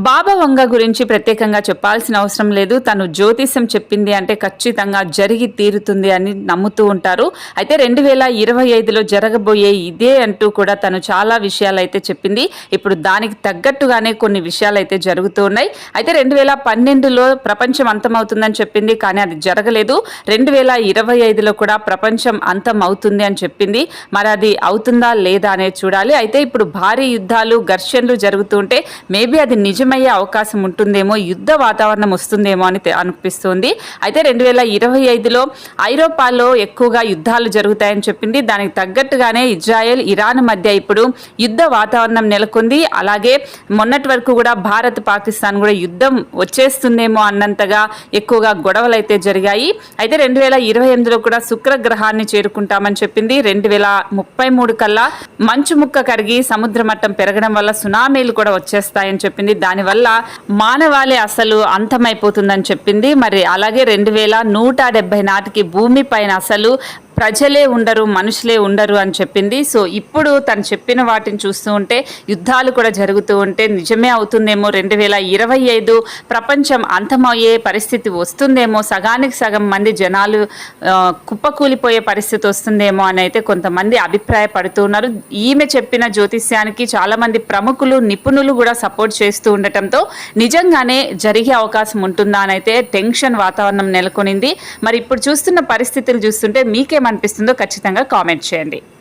బాబా వంగ గురించి ప్రత్యేకంగా చెప్పాల్సిన అవసరం లేదు. తను జ్యోతిష్యం చెప్పింది అంటే ఖచ్చితంగా జరిగి తీరుతుంది అని నమ్ముతూ ఉంటారు. అయితే 2025లో జరగబోయే ఇదే అంటూ కూడా తను చాలా విషయాలైతే చెప్పింది. ఇప్పుడు దానికి తగ్గట్టుగానే కొన్ని విషయాలైతే జరుగుతూ ఉన్నాయి. అయితే 2012లో ప్రపంచం అంతమవుతుందని చెప్పింది, కానీ అది జరగలేదు. 2025లో కూడా ప్రపంచం అంతం అవుతుంది అని చెప్పింది. మరి అది అవుతుందా లేదా అనేది చూడాలి. అయితే ఇప్పుడు భారీ యుద్ధాలు, ఘర్షణలు జరుగుతుంటే మేబీ అది నిజమయ్యే అవకాశం ఉంటుందేమో, యుద్ధ వాతావరణం వస్తుందేమో అని అనిపిస్తుంది. అయితే 2025లో ఐరోపాలో ఎక్కువగా యుద్ధాలు జరుగుతాయని చెప్పింది. దానికి తగ్గట్టుగానే ఇజ్రాయెల్, ఇరాన్ మధ్య ఇప్పుడు యుద్ధ వాతావరణం నెలకొంది. అలాగే మొన్నటి వరకు కూడా భారత్, పాకిస్తాన్ కూడా యుద్ధం వచ్చేస్తుందేమో అన్నంతగా ఎక్కువగా గొడవలు అయితే జరిగాయి. అయితే 2028లో కూడా శుక్రగ్రహాన్ని చేరుకుంటామని చెప్పింది. 2033 కల్లా మంచు ముక్క కరిగి సముద్ర మట్టం పెరగడం వల్ల సునామీలు కూడా వచ్చేస్తాయని చెప్పింది. దానివల్ల మానవాళి అసలు అంతమైపోతుందని చెప్పింది. మరి అలాగే 2170 నాటికి భూమి పైన అసలు ప్రజలే ఉండరు, మనుషులే ఉండరు అని చెప్పింది. సో ఇప్పుడు తను చెప్పిన వాటిని చూస్తూ ఉంటే యుద్ధాలు కూడా జరుగుతూ ఉంటే నిజమే అవుతుందేమో, 2025 ప్రపంచం అంతమయ్యే పరిస్థితి వస్తుందేమో, సగానికి సగం మంది జనాలు కుప్పకూలిపోయే పరిస్థితి వస్తుందేమో అని అయితే కొంతమంది అభిప్రాయపడుతూ ఉన్నారు. ఈమె చెప్పిన జ్యోతిష్యానికి చాలామంది ప్రముఖులు, నిపుణులు కూడా సపోర్ట్ చేస్తూ ఉండటంతో నిజంగానే జరిగే అవకాశం ఉంటుందా అని అయితే టెన్షన్ వాతావరణం నెలకొనింది. మరి ఇప్పుడు చూస్తున్న పరిస్థితులు చూస్తుంటే మీకే అనిపిస్తుందో ఖచ్చితంగా కామెంట్ చేయండి.